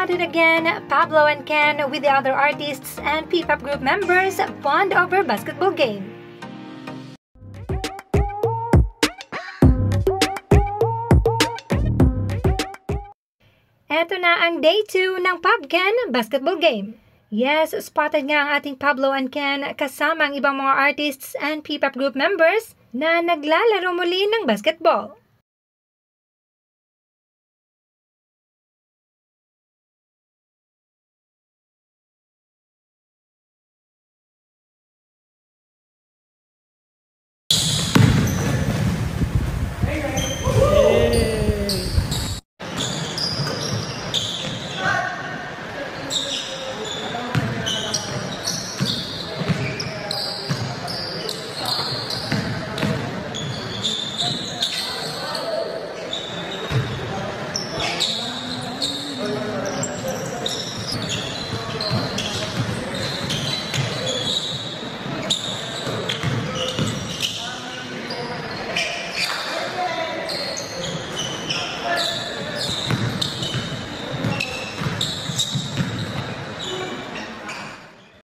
spotted again, Pablo and Ken with the other artists and P-pop group members bond over basketball game. Eto na ang day 2 ng PubCan basketball game. Yes, spotted nga ang ating Pablo and Ken kasama ang ibang mga artists and P-pop group members na naglalaro muli ng basketball.